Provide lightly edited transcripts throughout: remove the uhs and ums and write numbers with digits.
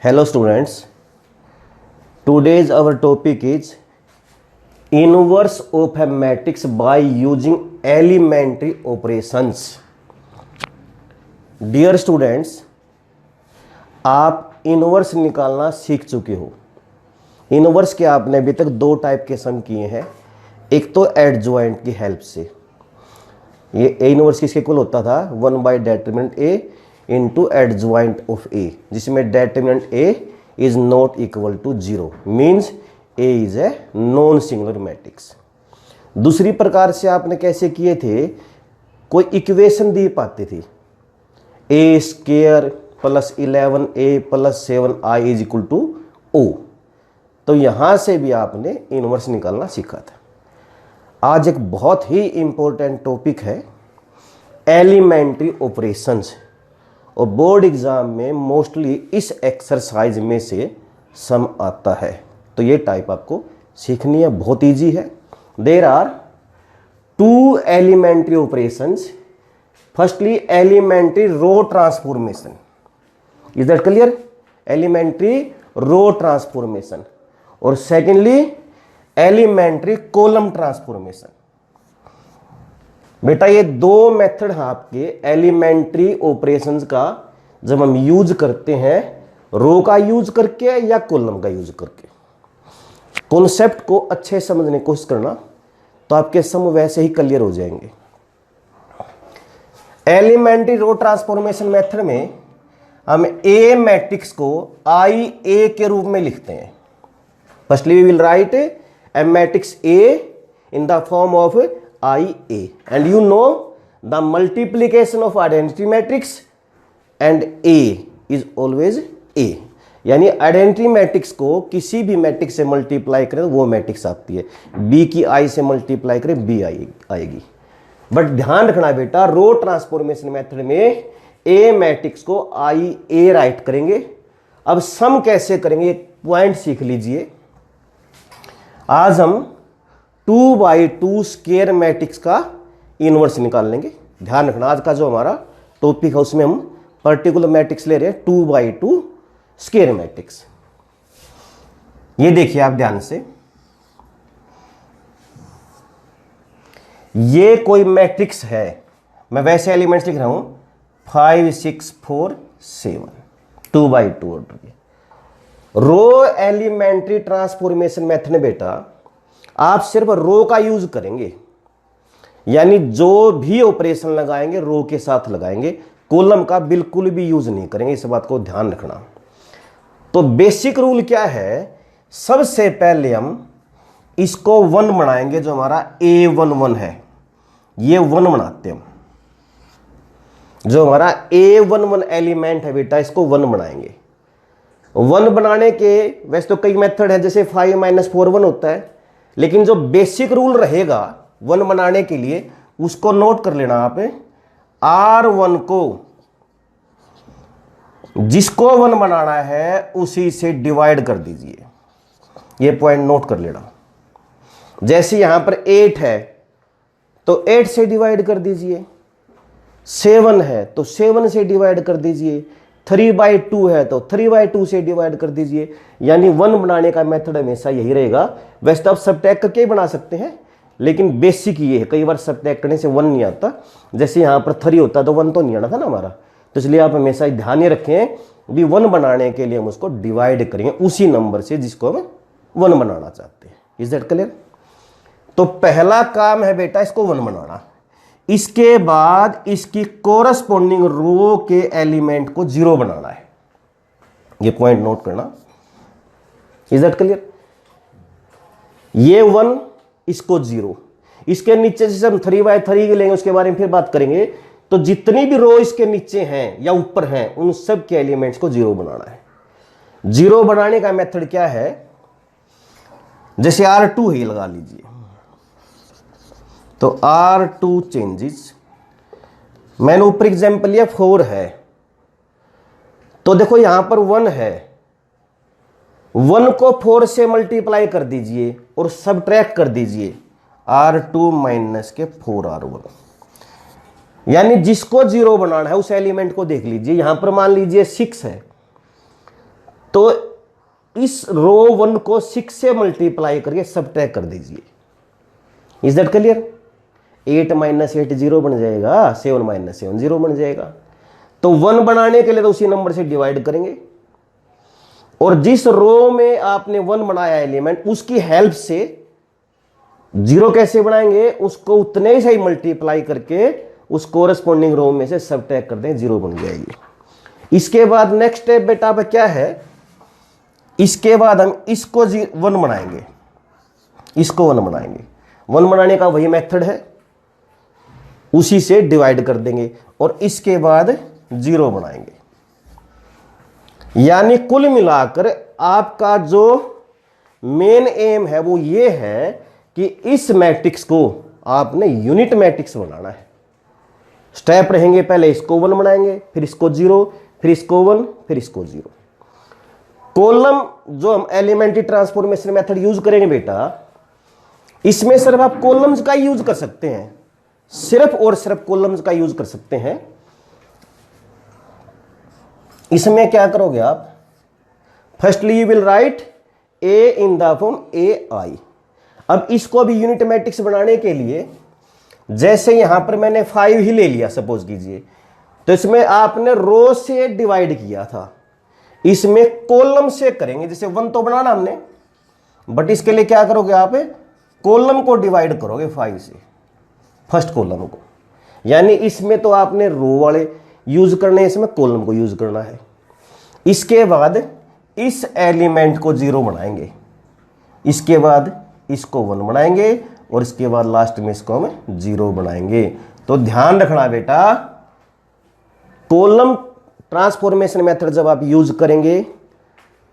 Hello students, today's our topic is inverse of a matrix by using elementary operations. Dear students, आप inverse निकालना सीख चुके हो। Inverse के आपने अभी तक दो टाइप के सम किए हैं। एक तो एडजॉइंट की हेल्प से, ये ए इनवर्स किसके इक्वल होता था determinant A into adjoint of A, जिसमें determinant A is not equal to 0, means A is a non singular matrix. दूसरी प्रकार से आपने कैसे किए थे, कोई इक्वेशन दी पाती थी A square plus 11a plus 7i is equal to O, तो यहां से भी आपने इनवर्स निकालना सीखा था। आज एक बहुत ही इंपॉर्टेंट टॉपिक है एलिमेंट्री ऑपरेशंस, और बोर्ड एग्जाम में मोस्टली इस एक्सरसाइज में से सम आता है, तो ये टाइप आपको सीखनी है, बहुत इजी है। There are two elementary operations. Firstly elementary row transformation, is that clear? Elementary row transformation, और सेकेंडली एलिमेंट्री कॉलम ट्रांसफॉर्मेशन। बेटा ये दो मेथड है आपके एलिमेंट्री ऑपरेशंस का, जब हम यूज करते हैं रो का यूज करके या कॉलम का यूज करके। कॉन्सेप्ट को अच्छे समझने की कोशिश करना, तो आपके सम वैसे ही क्लियर हो जाएंगे। एलिमेंट्री रो ट्रांसफॉर्मेशन मेथड में हम ए मैट्रिक्स को आई ए के रूप में लिखते हैं। Firstly we will write a matrix A in the form of I A, and you know the multiplication of identity matrix and A is always A, यानी identity matrix को किसी भी मैट्रिक्स से मल्टीप्लाई करें तो वो मैट्रिक्स आती है, B की I से मल्टीप्लाई करें B आएगी। बट ध्यान रखना बेटा, रो ट्रांसफॉर्मेशन मेथड में A मैट्रिक्स को I A राइट करेंगे। अब सम कैसे करेंगे एक पॉइंट सीख लीजिए। आज हम 2/2 स्क्वायर मैट्रिक्स का इनवर्स निकाल लेंगे। ध्यान रखना, आज का जो हमारा टॉपिक है उसमें हम पर्टिकुलर मैट्रिक्स ले रहे हैं 2/2 स्क्वायर मैट्रिक्स। ये देखिए आप ध्यान से, ये कोई मैट्रिक्स है, मैं वैसे एलिमेंट्स लिख रहा हूं 5 6 4 7, 2/2 ऑर्डर के। रो एलिमेंट्री ट्रांसफॉर्मेशन मेथड में बेटा आप सिर्फ रो का यूज करेंगे, यानी जो भी ऑपरेशन लगाएंगे रो के साथ लगाएंगे, कॉलम का बिल्कुल भी यूज नहीं करेंगे, इस बात को ध्यान रखना। तो बेसिक रूल क्या है, सबसे पहले हम इसको 1 बनाएंगे, जो हमारा A11 है ये 1 बनाते हैं हम। जो हमारा A11 एलिमेंट है बेटा इसको 1 बनाएंगे। 1 बनाने के वैसे तो कई मेथड है, जैसे 5 - 4 1 होता है, लेकिन जो बेसिक रूल रहेगा 1 बनाने के लिए उसको नोट कर लेना आप। R1 को जिसको 1 बनाना है उसी से डिवाइड कर दीजिए, ये पॉइंट नोट कर लेना। जैसे यहां पर 8 है तो 8 से डिवाइड कर दीजिए, 7 है तो 7 से डिवाइड कर दीजिए, 3/2 है तो 3/2 से डिवाइड कर दीजिए। यानी 1 बनाने का मेथड हमेशा यही रहेगा। वैसे तो आप सबट्रैक्ट करके बना सकते हैं, लेकिन बेसिक ये है, कई बार सबट्रैक्ट करने से 1 नहीं आता। जैसे यहाँ पर 3 होता तो 1 तो नहीं आना था ना हमारा, तो इसलिए आप हमेशा ध्यान रखें भी 1 बनाने के लिए हम उसको डिवाइड करेंगे उसी नंबर से जिसको हम 1 बनाना चाहते हैं। Is that clear? तो पहला काम है बेटा इसको 1 बनाना, इसके बाद इसकी कोरस्पॉन्डिंग रो के एलिमेंट को 0 बनाना है, ये पॉइंट नोट करना। Is that clear? ये 1 इसको 0, इसके नीचे से हम 3/3 लेंगे, उसके बारे में फिर बात करेंगे। तो जितनी भी रो इसके नीचे हैं या ऊपर हैं उन सब के एलिमेंट्स को 0 बनाना है। 0 बनाने का मेथड क्या है, जैसे R2 ही लगा लीजिए, तो R2 चेंजेस, मैंने ऊपर एग्जाम्पल लिया 4 है, तो देखो यहां पर 1 है, 1 को 4 से मल्टीप्लाई कर दीजिए और सबट्रैक्ट कर दीजिए, R2 - के 4R1, यानी जिसको 0 बनाना है उस एलिमेंट को देख लीजिए। यहां पर मान लीजिए 6 है, तो इस रो 1 को 6 से मल्टीप्लाई करके सबट्रैक्ट कर दीजिए। Is that clear? 8 माइनस 8 0 बन जाएगा, 7 माइनस 7 0 बन जाएगा। तो 1 बनाने के लिए तो उसी नंबर से डिवाइड करेंगे, और जिस रो में आपने 1 बनाया एलिमेंट उसकी हेल्प से 0 कैसे बनाएंगे, उसको उतने ही सही मल्टीप्लाई करके उस कोरस्पॉन्डिंग रो में से सबट्रैक्ट कर दें, 0 बन जाएगी। इसके बाद नेक्स्ट स्टेप बेटा अब क्या है, इसके बाद हम इसको 1 बनाएंगे, इसको 1 बनाएंगे। 1 बनाने का वही मेथड है, उसी से डिवाइड कर देंगे और इसके बाद 0 बनाएंगे। यानी कुल मिलाकर आपका जो मेन एम है वो ये है कि इस मैट्रिक्स को आपने यूनिट मैट्रिक्स बनाना है। स्टेप रहेंगे, पहले इसको 1 बनाएंगे, फिर इसको 0, फिर इसको 1, फिर इसको 0। कॉलम जो हम एलिमेंट्री ट्रांसफॉर्मेशन मेथड यूज करेंगे बेटा, इसमें सिर्फ आप कॉलम्स का यूज कर सकते हैं, सिर्फ और सिर्फ कॉलम्स का यूज कर सकते हैं। इसमें क्या करोगे आप, firstly you will write A in the form A I. अब इसको अभी यूनिट मैट्रिक्स बनाने के लिए, जैसे यहां पर मैंने 5 ही ले लिया सपोज कीजिए, तो इसमें आपने रो से डिवाइड किया था, इसमें कॉलम से करेंगे। जैसे 1 तो बनाना हमने, बट इसके लिए क्या करोगे आप, कॉलम को डिवाइड करोगे 5 से, फर्स्ट कॉलम को। यानी इसमें तो आपने रो वाले यूज करने, इसमें कॉलम को यूज करना है। इसके बाद इस एलिमेंट को 0 बनाएंगे, इसके बाद इसको 1 बनाएंगे और इसके बाद लास्ट में इसको हम 0 बनाएंगे। तो ध्यान रखना बेटा, कॉलम ट्रांसफॉर्मेशन मेथड जब आप यूज करेंगे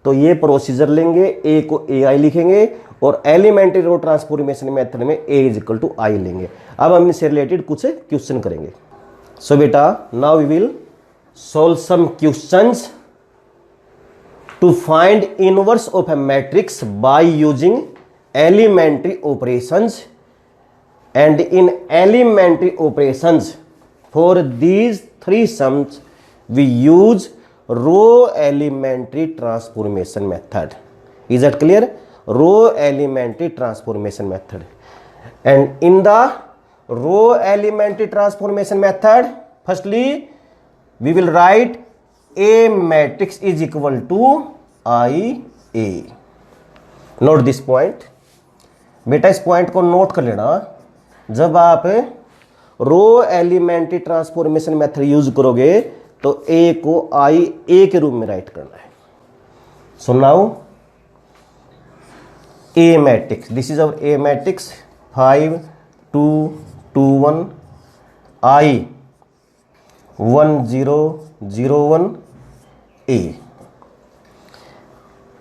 तो ये प्रोसीजर लेंगे, ए को ए आई लिखेंगे और एलिमेंट्री रो ट्रांसफॉर्मेशन मेथड में ए इज इक्वल टू आई लेंगे। अब हम इससे रिलेटेड कुछ क्वेश्चन करेंगे। सो बेटा now we will solve some questions to find inverse of a matrix by using elementary operations, and in elementary operations for these 3 sums we use row elementary transformation method. Is that clear? Row elementary transformation method. And in the row elementary transformation method, firstly we will write A matrix is equal to IA. Note this point. बेटा इस point को note कर लेना, जब आप रो elementary transformation method use करोगे तो ए को आई ए के रूप में राइट करना है। So now A matrix, this is our A matrix 5 2 2 1 आई 1 0 0 1 ए।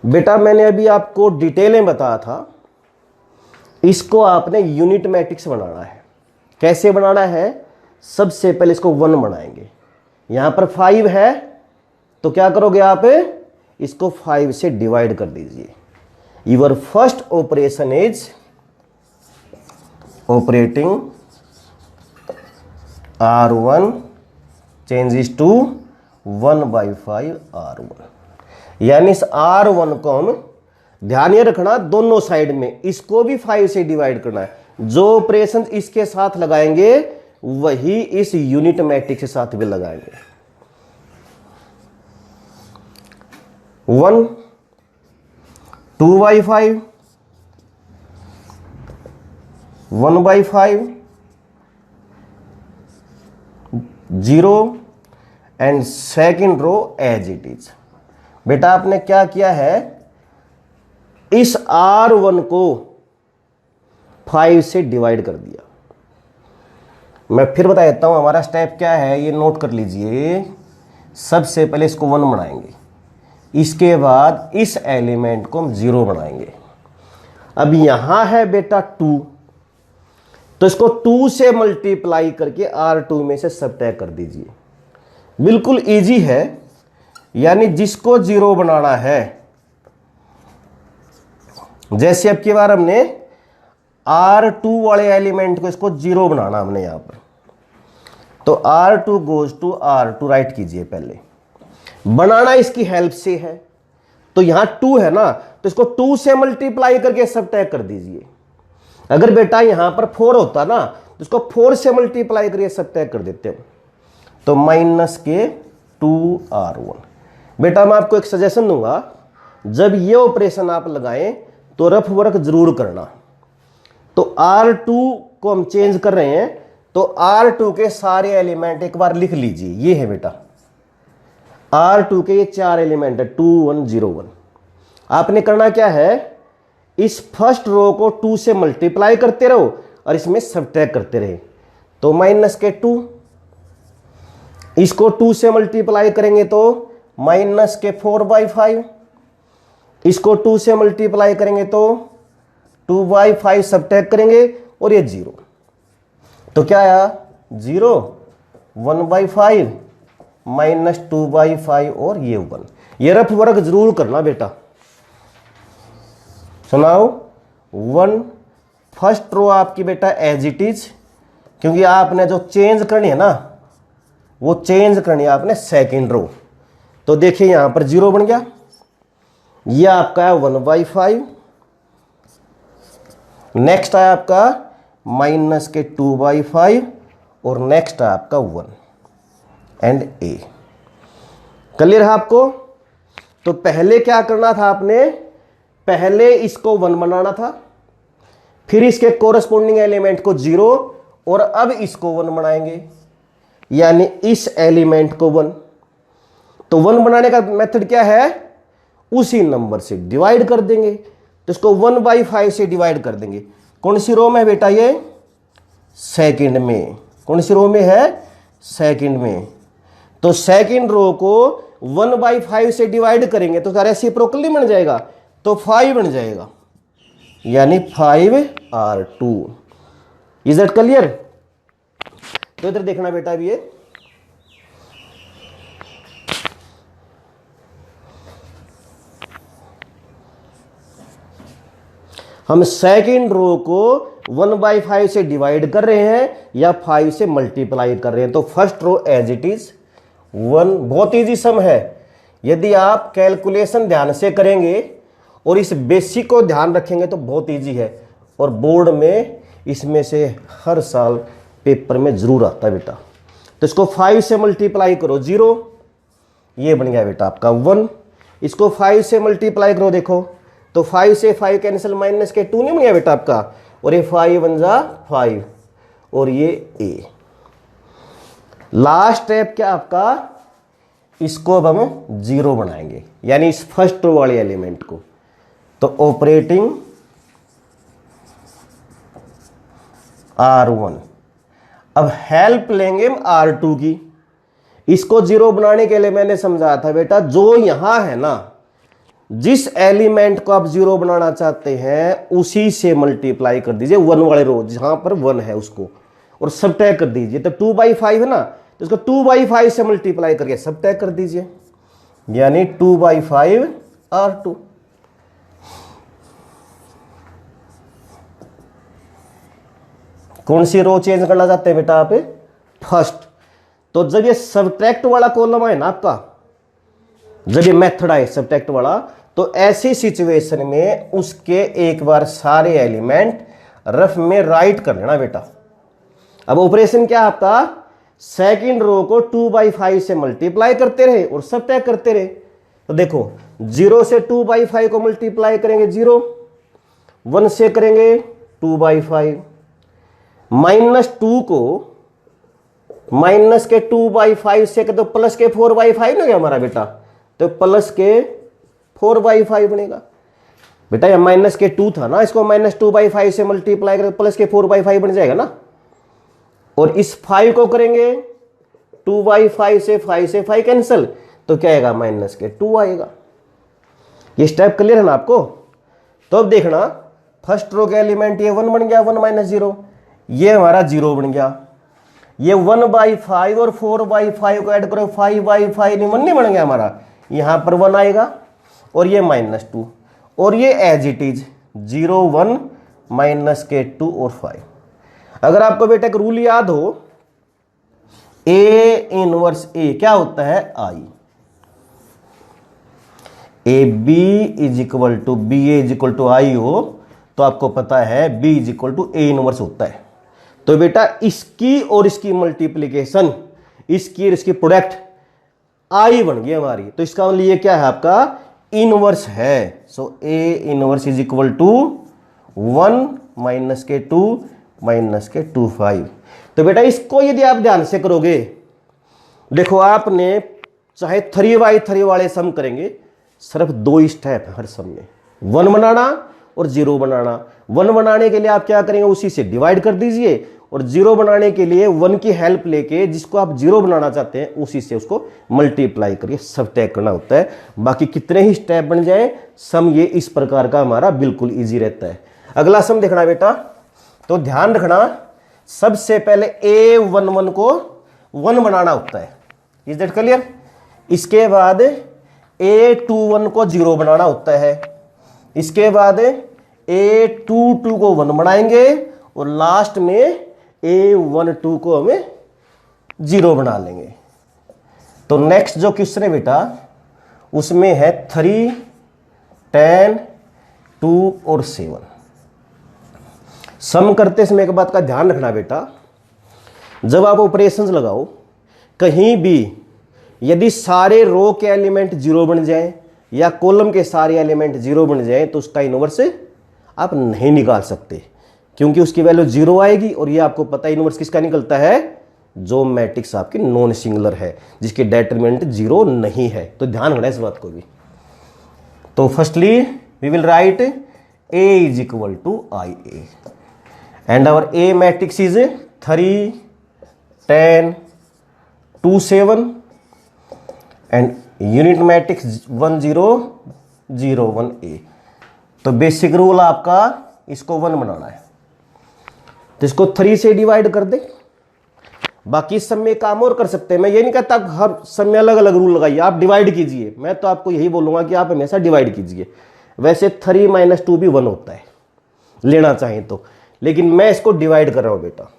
बेटा मैंने अभी आपको डिटेल में बताया था, इसको आपने यूनिट मैट्रिक्स बनाना है। कैसे बनाना है, सबसे पहले इसको 1 बनाएंगे। यहां पर 5 है तो क्या करोगे आप, इसको 5 से डिवाइड कर दीजिए। Your first operation is operating R1 changes to 1/5 R1। यानी इस R1 को हम, ध्यान ये रखना दोनों साइड में इसको भी 5 से डिवाइड करना है। जो ऑपरेशन इसके साथ लगाएंगे वही इस यूनिट मैट्रिक्स के साथ भी लगाएंगे। 1 2/5 1/5 0 and second row as it is. बेटा आपने क्या किया है, इस R1 को 5 से डिवाइड कर दिया। मैं फिर बता देता हूं हमारा स्टेप क्या है, ये नोट कर लीजिए। सबसे पहले इसको 1 बनाएंगे, इसके बाद इस एलिमेंट को हम 0 बनाएंगे। अब यहां है बेटा 2, तो इसको 2 से मल्टीप्लाई करके R2 में से सबट्रैक्ट कर दीजिए। बिल्कुल इजी है, यानी जिसको 0 बनाना है, जैसे अब की बार हमने R2 वाले एलिमेंट को इसको 0 बनाना हमने यहां पर, तो R2 goes to R2 right कीजिए। पहले बनाना इसकी हेल्प से है, तो यहां 2 है ना, तो इसको 2 से मल्टीप्लाई करके सबट्रैक्ट कर दीजिए। अगर बेटा यहां पर 4 होता ना, तो इसको 4 से मल्टीप्लाई करके सबट्रैक्ट कर देते हैं। तो माइनस के 2R1। बेटा मैं आपको एक सजेशन दूंगा, जब ये ऑपरेशन आप लगाएं तो रफ वर्क जरूर करना। तो R2 को हम चेंज कर रहे हैं, तो R2 के सारे एलिमेंट एक बार लिख लीजिए। ये है बेटा R2 के ये 4 एलिमेंट है 2 1 0 1। आपने करना क्या है, इस फर्स्ट रो को 2 से मल्टीप्लाई करते रहो और इसमें सबट्रैक्ट करते रहे। तो माइनस के 2, इसको 2 से मल्टीप्लाई करेंगे तो माइनस के 4/5, इसको 2 से मल्टीप्लाई करेंगे तो 2/5 सबट्रैक्ट करेंगे और ये 0। तो क्या आया 0, 1/5 माइनस 2/5 और ये 1। ये रफ वर्क जरूर करना बेटा। सुनाओ 1 फर्स्ट रो आपकी बेटा एज इट इज, क्योंकि आपने जो चेंज करनी है ना वो चेंज करनी है आपने सेकंड रो। तो देखिए यहां पर 0 बन गया, ये आपका है 1/5। नेक्स्ट है आपका माइनस के 2/5 और नेक्स्ट है आपका 1 एंड ए। क्लियर है आपको? तो पहले क्या करना था आपने, पहले इसको 1 बनाना था, फिर इसके कोरस्पोंडिंग एलिमेंट को 0 और अब इसको 1 बनाएंगे, यानी इस एलिमेंट को 1। तो 1 बनाने का मेथड क्या है, उसी नंबर से डिवाइड कर देंगे। तो इसको 1/5 से डिवाइड कर देंगे। कौन सी रो में बेटा, ये सेकंड में। कौन सी रो में है, सेकंड में। तो सेकंड रो को 1/5 से डिवाइड करेंगे तो रेसिप्रोकली बन जाएगा, तो 5 बन जाएगा, यानी 5R2। Is that clear? तो इधर देखना बेटा, अब ये हम सेकंड रो को 1/5 से डिवाइड कर रहे हैं या 5 से मल्टीप्लाई कर रहे हैं। तो first row as it is 1। बहुत इजी सम है, यदि आप कैलकुलेशन ध्यान से करेंगे और इस बेसिक को ध्यान रखेंगे तो बहुत इजी है। और बोर्ड में इसमें से हर साल पेपर में जरूर आता है बेटा। तो इसको 5 से मल्टीप्लाई करो 0, ये बन गया बेटा आपका 1। इसको 5 से मल्टीप्लाई करो, देखो तो 5 से 5 कैंसिल, माइनस के 2 नहीं बन गया बेटा आपका, और ये 5 बन जा 5 और ये ए। लास्ट स्टेप क्या आपका, इसको अब हम 0 बनाएंगे, यानी इस फर्स्ट रो वाले एलिमेंट को। तो ऑपरेटिंग R1। अब हेल्प लेंगे हम R2 की। इसको 0 बनाने के लिए मैंने समझाया था बेटा, जो यहां है ना, जिस एलिमेंट को आप 0 बनाना चाहते हैं उसी से मल्टीप्लाई कर दीजिए 1 वाले रो, जहां पर 1 है उसको, और सबट्रैक्ट कर दीजिए। तो 2/5 है ना, तो इसको 2/5 से मल्टीप्लाई करके सबट्रैक्ट कर दीजिए, यानी 2/5R2। कौन सी रो चेंज करना चाहते हैं बेटा आप, फर्स्ट। तो जब ये सबट्रैक्ट वाला कॉलम है ना आपका, जब ये मेथड आए सबट्रैक्ट वाला, तो ऐसी सिचुएशन में उसके एक बार सारे एलिमेंट रफ में राइट कर लेना बेटा। अब ऑपरेशन क्या आपका, सेकंड रो को 2/5 से मल्टीप्लाई करते रहे और सबट्रैक्ट करते रहे। तो देखो 0 से 2/5 को मल्टीप्लाई करेंगे 0, 1 से करेंगे 2/5, -2 को माइनस के 2/5 से तो प्लस के 4/5 ना गया हमारा बेटा, तो प्लस के 4/5 बनेगा बेटा। ये माइनस के 2 था ना, इसको -2/5 से मल्टीप्लाई करें प्लस के 4/5 बन जाएगा ना। और इस 5 को करेंगे 2/5 से 5 कैंसिल, तो क्या आएगा, माइनस के 2 आएगा। ये स्टेप क्लियर है ना आपको? तो अब देखना, फर्स्ट रो के एलिमेंट ये 1 बन गया, 1 - 0, ये हमारा 0 बन गया। ये 1/5 और 4/5 को ऐड करो, 5/5 1 नहीं बन गया हमारा, यहां पर 1 आएगा, और ये -2, और ये as it is 0 1 minus K 2 और 5। अगर आपको बेटा एक रूल याद हो, A इनवर्स A क्या होता है, I। A B is equal to B A is equal to I हो तो आपको पता है B is equal to A inverse होता है। तो बेटा इसकी और इसकी मल्टीप्लीकेशन, इसकी और इसकी प्रोडक्ट आई बन गई हमारी, तो इसका मतलब ये क्या है आपका इनवर्स है। So A inverse is equal to 1 minus K 2 minus K 2 5। तो बेटा इसको यदि आप ध्यान से करोगे, देखो आपने चाहे 3/3 वाले सम करेंगे, सिर्फ 2 स्टेप है हर सम में, 1 बनाना और 0 बनाना। 1 बनाने के लिए आप क्या करेंगे, उसी से डिवाइड कर दीजिए, और 0 बनाने के लिए 1 की हेल्प लेके जिसको आप 0 बनाना चाहते हैं उसी से उसको मल्टीप्लाई करिए, सबट्रैक्ट करना होता है। बाकी कितने ही स्टेप बन जाए सम ये इस प्रकार का हमारा बिल्कुल ईजी रहता है। अगला सम देखना बेटा, तो ध्यान रखना सबसे पहले A11 को 1 बनाना होता है, इज दैट क्लियर। इसके बाद A21 को 0 बनाना होता है, इसके बाद A22 को 1 बनाएंगे, और लास्ट में A12 को हमें 0 बना लेंगे। तो नेक्स्ट जो क्वेश्चन है बेटा उसमें है 3, 10, 2 और 7। सम करते समय एक बात का ध्यान रखना बेटा, जब आप ऑपरेशंस लगाओ कहीं भी यदि सारे रो के एलिमेंट 0 बन जाएं या कॉलम के सारे एलिमेंट 0 बन जाएं तो उसका इनवर्स आप नहीं निकाल सकते, क्योंकि उसकी वैल्यू 0 आएगी। और ये आपको पता है इनवर्स किसका निकलता है, जो मैट्रिक्स आपकी नॉन सिंगुलर है, जिसके डिटरमिनेंट 0 नहीं है। तो ध्यान रखना इस बात को भी। तो firstly we will write A is equal to I A, and our A matrix is 3, 10, 2, 7 and unit matrix 1, 0, 0, 1 A। तो बेसिक रूल आपका इसको 1 बनाना है, तो इसको 3 से डिवाइड कर दे। बाकी इस सब में काम और कर सकते हैं, मैं ये नहीं कहता हर सब में अलग अलग रूल लगाइए, आप डिवाइड कीजिए। मैं तो आपको यही बोलूंगा कि आप हमेशा डिवाइड कीजिए। वैसे 3 - 2 भी 1 होता है लेना चाहें तो, लेकिन मैं इसको डिवाइड कर रहा हूं बेटा।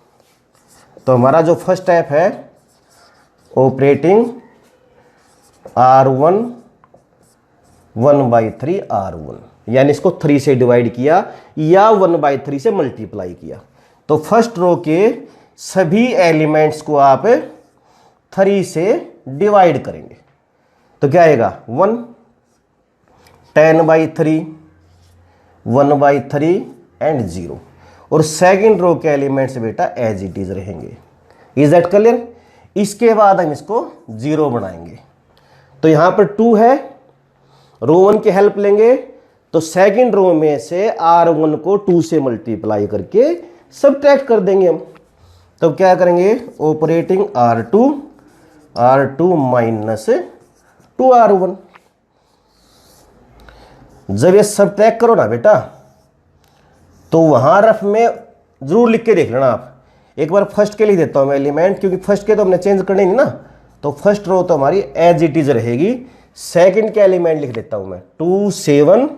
तो हमारा जो फर्स्ट स्टेप है ऑपरेटिंग R1 1/3 R1, यानी इसको 3 से डिवाइड किया या 1/3 से मल्टीप्लाई किया। तो फर्स्ट रो के सभी एलिमेंट्स को आप 3 से डिवाइड करेंगे, तो क्या आएगा 1, 10/3, 1/3 एंड 0। और सेकंड रो के एलिमेंट्स बेटा एज इट इज रहेंगे, इज दैट क्लियर। इसके बाद हम इसको 0 बनाएंगे, तो यहां पर 2 है, रो 1 की हेल्प लेंगे, तो सेकंड रो में से R1 को 2 से मल्टीप्लाई करके सबट्रैक्ट कर देंगे हम। तो क्या करेंगे, ऑपरेटिंग R2 माइनस 2R1। जब ये सबट्रैक्ट करो ना बेटा, तो वहां रफ में जरूर लिख के देख लेना आप। एक बार फर्स्ट के लिए देता हूं मैं एलिमेंट, क्योंकि फर्स्ट के तो हमने चेंज करने नहीं ना, तो फर्स्ट रो तो हमारी एज इट इज रहेगी। सेकंड के एलिमेंट लिख देता हूं मैं 2, 7,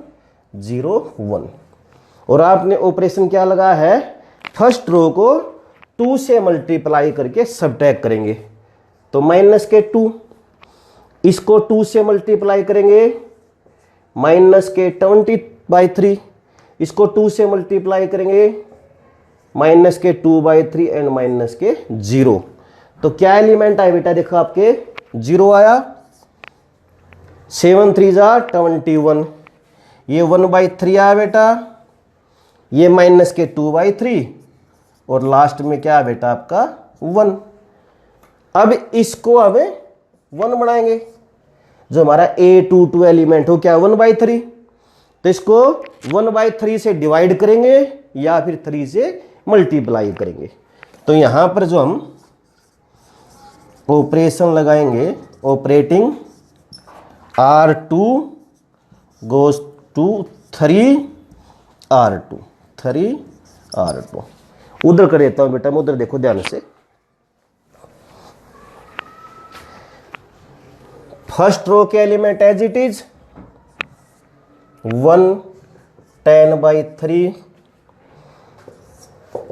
0, 1। और आपने ऑपरेशन क्या लगा है, फर्स्ट रो को 2 से मल्टीप्लाई करके सबट्रैक्ट करेंगे, तो माइनस के 2, इसको 2 से मल्टीप्लाई करेंगे माइनस के 20/3, इसको 2 से मल्टीप्लाई करेंगे माइनस के 2/3 एंड माइनस के 0। तो क्या एलिमेंट आए बेटा, देखो आपके 0 आया, 7 3 21, ये 1/3 आया बेटा, ये माइनस के 2/3, और लास्ट में क्या है बेटा आपका 1। अब इसको हमें 1 बनाएंगे, जो हमारा A22 एलिमेंट हो क्या 1/3, तो इसको 1/3 से डिवाइड करेंगे या फिर 3 से मल्टीप्लाई करेंगे। तो यहां पर जो हम ऑपरेशन लगाएंगे, operating R2 goes to 3R2 उधर कर देता हूं बेटा मैं, उधर देखो ध्यान से। फर्स्ट रो के element as it is 1 10/3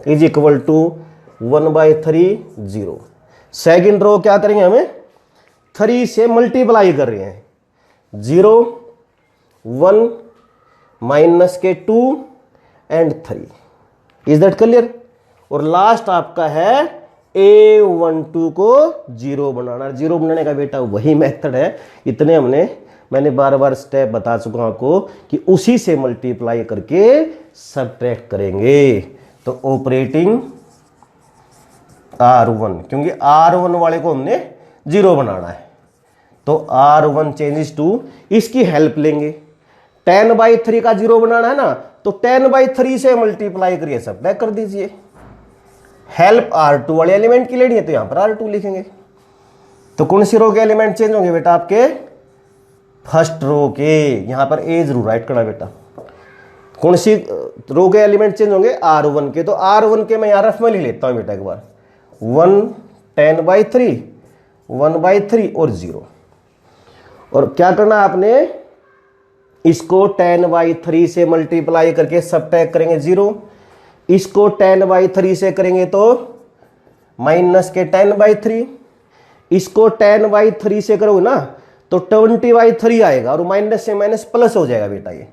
is equal to 1/3 0। Second row क्या करेंगे, हमें 3 से मल्टीप्लाई कर रहे हैं, 0 1 minus K 2 and 3। Is that clear? और लास्ट आपका है A12 को 0 बनाना। 0 बनाने का बेटा वही मेथड है, इतने मैंने बार बार स्टेप बता चुका हूं आपको कि उसी से मल्टीप्लाई करके सबट्रैक्ट करेंगे। तो ऑपरेटिंग R1, क्योंकि R1 वाले को हमने 0 बनाना है, तो R1 चेंजेस टू, इसकी हेल्प लेंगे। 10/3 का 0 बनाना है ना, तो 10/3 से मल्टीप्लाई करिए, सबट्रैक्ट कर दीजिए। हेल्प R2 वाले एलिमेंट की लेनी है, तो यहां पर R2 लिखेंगे। तो कौन सी रो के एलिमेंट चेंज होंगे बेटा? आपके फर्स्ट रो के। यहां पर ए जरूर राइट करना बेटा। कौन सी रो के एलिमेंट चेंज होंगे? R1 के। तो R1 के मैं यहां रफ में लिख लेता हूं बेटा एक बार। 1 10/3, 1/3 और 0। और क्या करना आपने? इसको 10/3 से मल्टीप्लाई करके सबट्रैक्ट करेंगे 0। इसको 10/3 से करेंगे तो माइनस के 10/3। इसको 10/3 से करोगे ना तो 20/3 आएगा, और माइनस से माइनस प्लस हो जाएगा बेटा। ये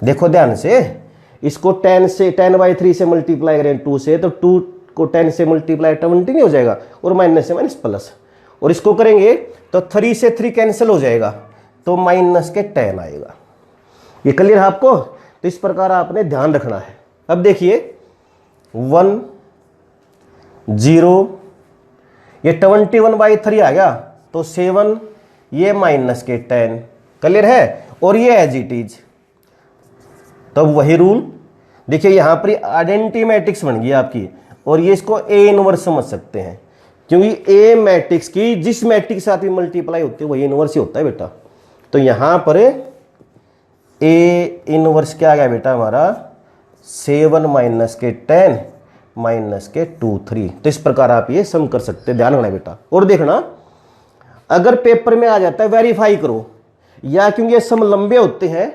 देखो ध्यान से, इसको 10/3 से मल्टीप्लाई करें 2 से, तो 2 को 10 से मल्टीप्लाई 20 नहीं हो जाएगा, और माइनस से माइनस प्लस। और इसको करेंगे तो 3 से 3 कैंसिल हो जाएगा, तो माइनस के 10 आएगा। ये क्लियर है आपको? तो इस प्रकार आपने ध्यान रखना है। अब देखिए 1 0, ये 21/3 आ गया, तो 7, ये माइनस के 10। क्लियर है? और ये एज इट इज। तब वही रूल देखिए, यहां पर आइडेंटिटी मैट्रिक्स बन गई आपकी, और ये इसको ए इनवर्स समझ सकते हैं, क्योंकि ए मैट्रिक्स की जिस मैट्रिक्स से आप मल्टीप्लाई होती है वही इनवर्स ही होता है बेटा। तो यहां पर ए इनवर्स क्या आ गया बेटा हमारा? 7 माइनस के 10 माइनस के 2 3। तो इस प्रकार आप ये सम कर सकते हैं, ध्यान रखना बेटा। और देखना, अगर पेपर में आ जाता है वेरीफाई करो, या क्योंकि ये सम लंबे होते हैं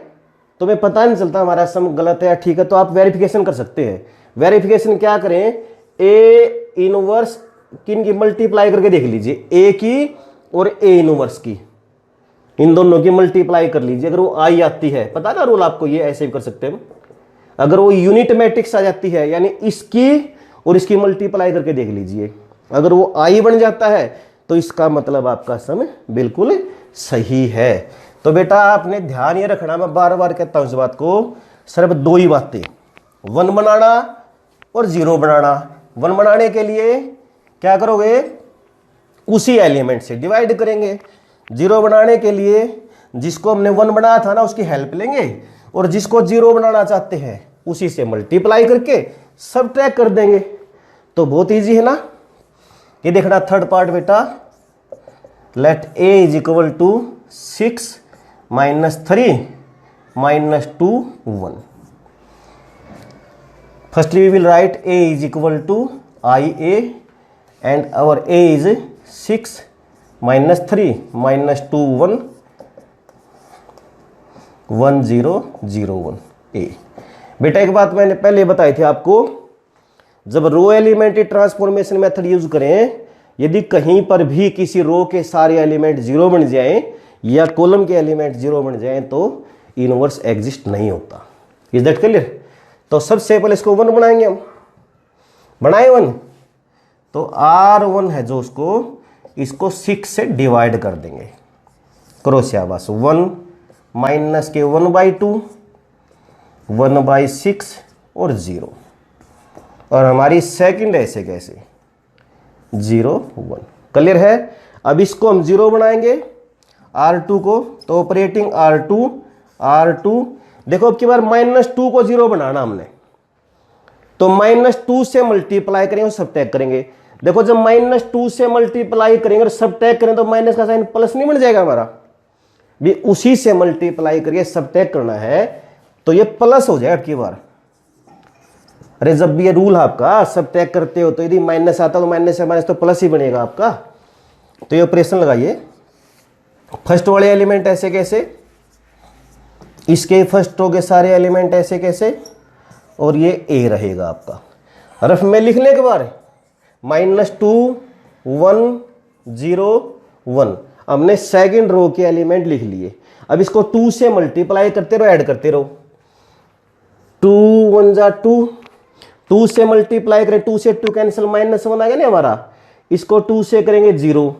तो मैं पता नहीं चलता हमारा सम गलत है या ठीक है, तो आप वेरिफिकेशन कर सकते हैं। वेरिफिकेशन क्या करें? ए इनवर्स किन की मल्टीप्लाई करके देख लीजिए, ए की और ए इनवर्स की, इन दोनों की मल्टीप्लाई कर लीजिए। अगर वो आई आती है, पता ना रूल आपको, ये ऐसे भी कर सकते हैं। अगर वो यूनिट मैट्रिक्स आ जाती है, यानी इसकी और इसकी मल्टीप्लाई करके देख लीजिए, अगर वो आई बन जाता है तो इसका मतलब आपका सम बिल्कुल सही है। तो बेटा आपने ध्यान ये रखना, मैं बार बार कहता हूं इस बात को, सिर्फ 2 ही बातें, 1 बनाना और 0 बनाना। 1 बनाने के लिए क्या करोगे? उसी एलिमेंट से डिवाइड करेंगे। 0 बनाने के लिए जिसको हमने 1 बनाया था ना, उसकी हेल्प लेंगे, और जिसको 0 बनाना चाहते हैं उसी से मल्टीप्लाई करके सबट्रैक्ट कर देंगे। तो बहुत इजी है ना। ये देखना थर्ड पार्ट बेटा, let a is equal to 6 minus 3 minus 2 1। Firstly we will write a is equal to IA and our a is 6 minus 3 minus 2 1 1 0 0 1 a। बेटा एक बात मैंने पहले बताई थी आपको, जब रो एलिमेंट ट्रांसफॉर्मेशन मेथड यूज करें, यदि कहीं पर भी किसी रो के सारे एलिमेंट 0 बन जाएं या कॉलम के एलिमेंट 0 बन जाएं तो इनवर्स एग्जिस्ट नहीं होता। Is that clear? तो सबसे पहले इसको 1 बनाएंगे हम। बनाए 1, तो R1 है जो उसको, इसको 6 से डिवाइड कर देंगे। करो शाबाश। 1 माइनस के 1/2, 1/6 और 0। और हमारी सेकंड ऐसे कैसे 0 1। क्लियर है? अब इसको हम 0 बनाएंगे R2 को, तो ऑपरेटिंग R2 देखो अब की बार -2 को 0 बनाना हमने, तो -2 से मल्टीप्लाई करेंगे और सबट्रैक्ट करेंगे। देखो जब -2 से मल्टीप्लाई करेंगे और सबट्रैक्ट करें तो माइनस का साइन प्लस नहीं बन जाएगा हमारा? भी उसी से मल्टीप्लाई करके सबट्रैक्ट करना है तो ये प्लस हो जाएगा अब की बार। अरे जब भी ये रूल आपका सबट्रैक्ट करते हो तो यदि माइनस आता तो माइनस से माइनस तो प्लस ही बनेगा आपका। तो ये ऑपरेशन लगाइए। फर्स्ट वाले एलिमेंट ऐसे कैसे, इसके फर्स्ट रो के सारे एलिमेंट ऐसे कैसे, और ये ए रहेगा आपका। रफ में लिखने के बाद -2 1 0 1। हमने सेकंड रो के एलिमेंट लिख लिए। अब इसको 2 से मल्टीप्लाई करते रहो, ऐड करते रहो। 2 1 जा 2, 2 से मल्टीप्लाई करें, 2 से 2 कैंसिल, -1 आ गया ना हमारा। इसको 2 से करेंगे 0,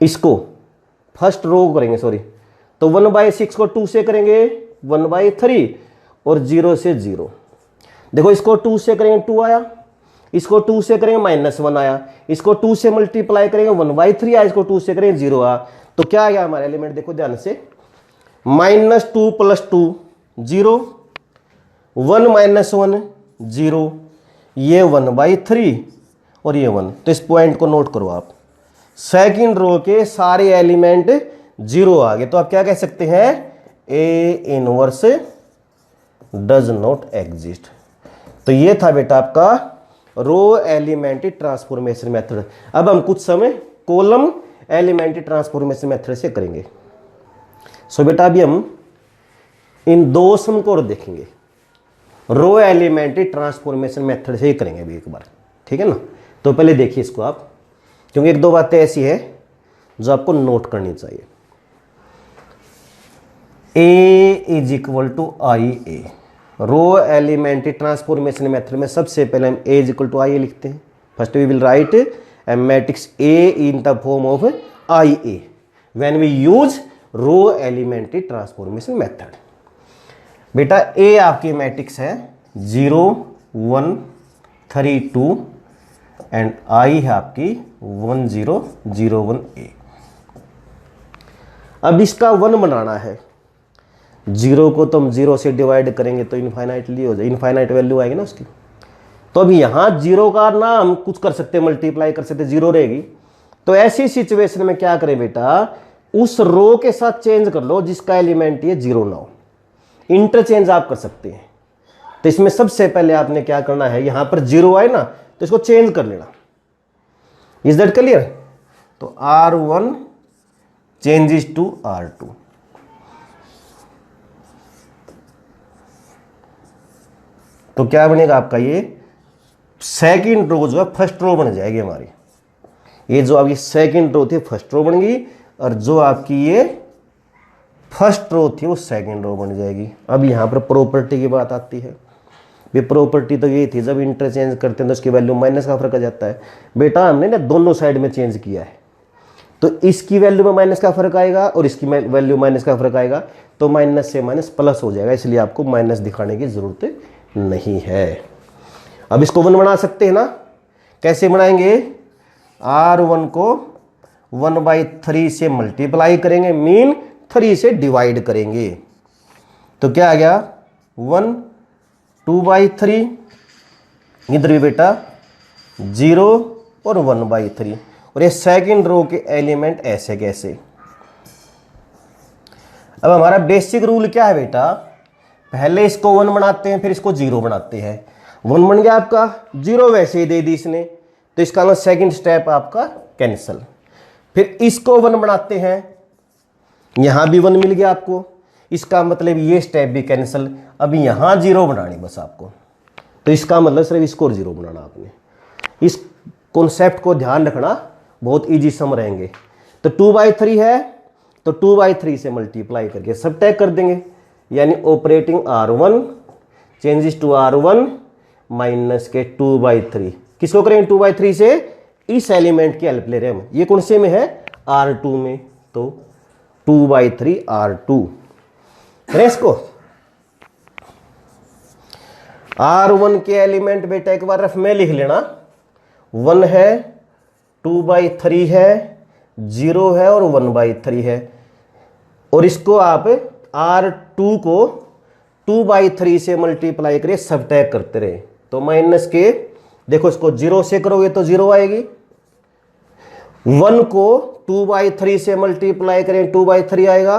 इसको फर्स्ट रो करेंगे, सॉरी, तो 1/6 को 2 से करेंगे 1/3 और 0 से 0। देखो इसको 2 से करेंगे 2 आया, इसको 2 से करेंगे -1 आया, इसको 2 से मल्टीप्लाई करेंगे 1/3 आया, इसको 2 से करेंगे 0 आया। तो क्या आ गया हमारा एलिमेंट, देखो ध्यान से, -2 + 2 0, 1 - 1 0, ये 1/3 और ये 1। तो इस पॉइंट को नोट करो आप, सेकंड रो के सारे एलिमेंट 0 आ गए। तो आप क्या कह सकते हैं, A inverse does not exist. तो ये था बेटा आपका रो एलिमेंट्री ट्रांसफॉर्मेशन मेथड। अब हम कुछ समय कॉलम एलिमेंट्री ट्रांसफॉर्मेशन मेथड से करेंगे। सो बेटा अभी हम इन 2 सम को और देखेंगे, रो एलिमेंट्री ट्रांसफॉर्मेशन मेथड से ही करेंगे अभी एक बार, ठीक है ना। तो पहले देखिए इसको आप, क्योंकि 1-2 बातें ऐसी है जो आपको नोट करनी चाहिए। A = IA, row elementary transformation method में सबसे पहले हम A = IA लिखते हैं। First we will write a matrix A in the form of IA when we use row elementary transformation method. बेटा A आपकी मैट्रिक्स है 0 1 3 2 एंड I है आपकी 1 0 0 1 A। अब इसका 1 बनाना है, 0 को तो हम 0 से डिवाइड करेंगे तो इनफाइनाइटली हो जाए, इनफाइनाइट वैल्यू आएगी ना उसकी। तो अब यहाँ 0 का ना हम कुछ कर सकते हैं, मल्टीप्लाई कर सकते, 0 रहेगी। तो ऐसी सिचुएशन में क्या करें बेटा, उस रो के साथ चेंज कर लो जिसका एलिमेंट ये 0 ना हो, इंटरचेंज आप कर सकते हैं। तो इसमें सबसे पहले आपने क्या करना है, यहां पर 0 आए ना तो इसको चेंज कर लेना। Is that clear. तो R1 चेंजेस टू R2, तो क्या बनेगा आपका, ये सेकंड रो जो है फर्स्ट रो बन जाएगी हमारी। ये जो आपकी सेकंड रो थी फर्स्ट रो बन गई, और जो आपकी ये फर्स्ट रो थी वो सेकंड रो बन जाएगी। अब यहाँ पर प्रॉपर्टी की बात आती है। ये प्रॉपर्टी तो ये थी, जब इंटरचेंज करते हैं तो उसकी वैल्यू माइनस का फर्क आ जाता है। बेटा हमने ना दोनों साइड में चेंज किया है, तो इसकी वैल्यू में माइनस का फर्क आएगा और इसकी वैल्यू माइनस का फर्क आएगा, तो माइनस से माइनस प्लस हो जाएगा, इसलिए आपको माइनस दिखाने की जरूरत नहीं है। अब इसको 1 बना सकते हैं ना, कैसे बनाएंगे, R1 को 1/3 से मल्टीप्लाई करेंगे, मीन 3 से डिवाइड करेंगे। तो क्या आ गया 1 2/3, इधर भी बेटा 0 और 1/3, और ये सेकंड रो के एलिमेंट ऐसे कैसे। अब हमारा बेसिक रूल क्या है बेटा, पहले इसको 1 बनाते हैं फिर इसको 0 बनाते हैं। 1 बन गया आपका, 0 वैसे ही दे दी इसने, तो इसका मतलब सेकंड स्टेप आपका कैंसिल। फिर इसको 1 बनाते हैं, यहां भी 1 मिल गया आपको, इसका मतलब ये स्टेप भी कैंसिल। अब यहां 0 बनानी बस आपको, तो इसका मतलब सिर्फ इसको 0 बनाना आपने। इस कॉन्सेप्ट को ध्यान रखना, बहुत इजी सम रहेंगे। तो 2/3 है तो 2/3 से मल्टीप्लाई करके सब टैग कर देंगे, यानी operating R1 changes to R1 minus के 2/3। किसको करेंगे 2/3 से, इस एलिमेंट की हेल्प ले रहे हैं हम। ये कौन से में है, R2 में, तो 2/3 R2 करें इसको। R1 के एलिमेंट बेटा एक बार रफ में लिख लेना, 1 है, 2/3 है, 0 है और 1/3 है। और इसको आप R2 को 2/3 से मल्टीप्लाई करिए, सब टैग करते रहे, तो माइनस के, देखो इसको 0 से करोगे तो 0 आएगी। 1 को 2/3 से मल्टीप्लाई करें 2/3 आएगा,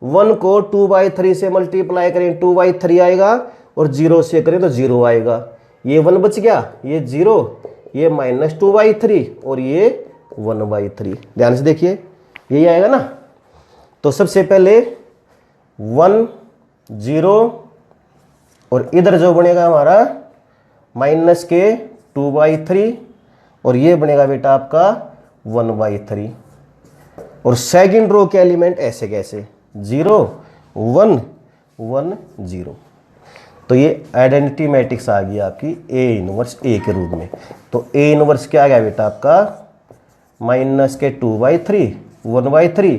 1 को 2/3 से मल्टीप्लाई करें 2/3 आएगा, और 0 से करें तो 0 आएगा। ये 1 बच गया, ये 0, ये -2/3 और ये 1/3। ध्यान से देखिए यही आएगा ना। तो सबसे पहले 1 0 और इधर जो बनेगा हमारा माइनस के 2/3 और ये बनेगा बेटा आपका 1/3। और सेकंड रो के एलिमेंट ऐसे कैसे 0 1 1 0। तो ये आइडेंटिटी मैट्रिक्स आ गई आपकी ए इनवर्स ए के रूप में। तो ए इनवर्स क्या आ गया बेटा आपका माइनस के 2/3 1/3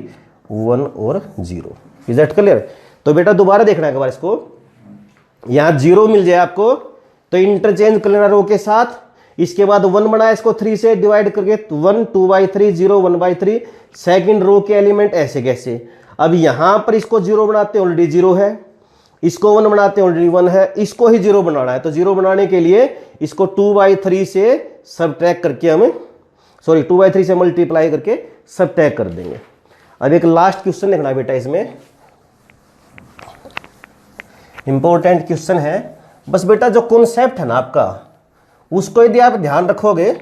1 और 0। Is that clear? तो बेटा दोबारा देखना है एक बार इसको, यहां 0 मिल जाए आपको तो इंटरचेंज कर लेना रो के साथ। इसके बाद 1 बनाया इसको 3 से डिवाइड करके 1 2/3 0 1/3। सेकंड रो के एलिमेंट ऐसे कैसे, अब यहां पर इसको 0 बनाते हैं ऑलरेडी 0 है, इसको 1 बनाते हैं ऑलरेडी 1 है, इसको ही 0 बनाना है। तो 0 बनाने के लिए इसको 2/3 से सबट्रैक्ट करके हमें 2/3 से मल्टीप्लाई करके सबट्रैक्ट कर देंगे। अब एक लास्ट क्वेश्चन लिखना बेटा, इसमें इंपॉर्टेंट क्वेश्चन है। बस बेटा जो कॉन्सेप्ट है ना आपका, उसको यदि आप ध्यान रखोगे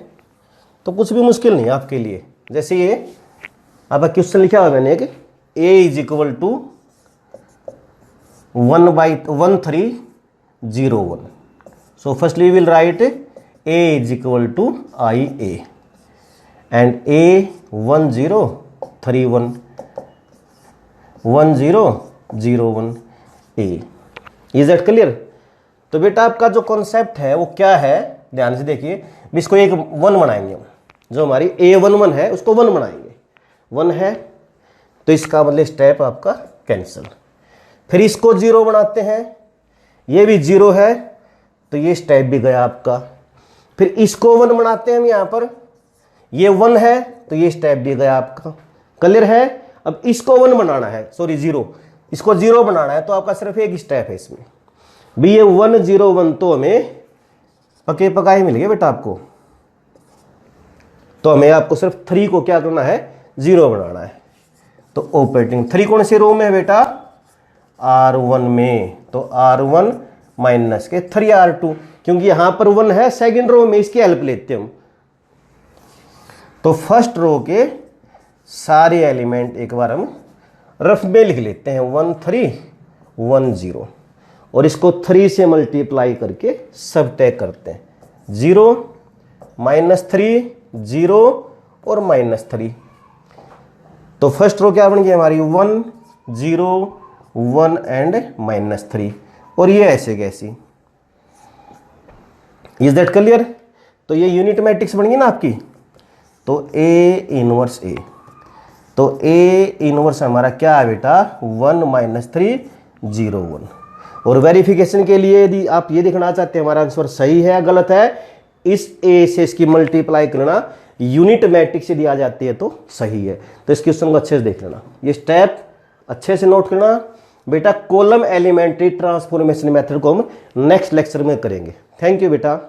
तो कुछ भी मुश्किल नहीं है आपके लिए। जैसे ये आपका क्वेश्चन लिखा हुआ मैंने, एक a is equal to 1/1301। So firstly will write a is equal to i a and a 1031 1001 a। Is that clear? तो बेटा आपका जो कॉन्सेप्ट है वो क्या है, ध्यान से देखिए। इसको एक 1 बनाएंगे हम, जो हमारी a11 है उसको 1 बनाएंगे। 1 है तो इसका मतलब स्टेप आपका कैंसिल। फिर इसको 0 बनाते हैं, ये भी 0 है तो ये स्टेप भी गया आपका। फिर इसको 1 बनाते हैं हम, यहां पर ये 1 है तो ये स्टेप भी गया आपका। क्लियर है? अब इसको 1 बनाना है, 0, इसको 0 बनाना है तो आपका सिर्फ एक स्टेप है इसमें भी। ये 1 0 1 तो हमें पके पकाए मिल गए बेटा आपको। तो हमें आपको सिर्फ 3 को क्या करना है 0 बनाना है। तो ऑपरेटिंग 3 कौन से रो में है बेटा R1 में, तो R1 माइनस के 3 R2, क्योंकि यहां पर 1 है सेकंड रो में, इसकी हेल्प लेते हैं हम। तो फर्स्ट रो के सारे एलिमेंट एक बार हम रफ में लिख लेते हैं 1 3 1 0 और इसको 3 से मल्टीप्लाई करके सबट्रैक्ट करते हैं। 0 -3 0 और -3। तो फर्स्ट रो क्या बन गई हमारी 1 0 1 एंड -3 और ये ऐसे कैसी। Is that clear? तो ये यूनिट मैट्रिक्स बन गई ना आपकी। तो A इनवर्स A, तो A इनवर्स हमारा क्या है बेटा 1 -3 0 1। और वेरिफिकेशन के लिए यदि आप ये देखना चाहते हैं हमारा आंसर सही है या गलत है, इस A से इसकी मल्टीप्लाई करना, यूनिट मैट्रिक्स यदि आ जाती है तो सही है। तो इस क्वेश्चन को अच्छे से देख लेना, ये स्टेप अच्छे से नोट करना बेटा। कॉलम एलिमेंट्री ट्रांसफॉर्मेशन मेथड को हम नेक्स्ट लेक्चर में करेंगे। थैंक यू बेटा।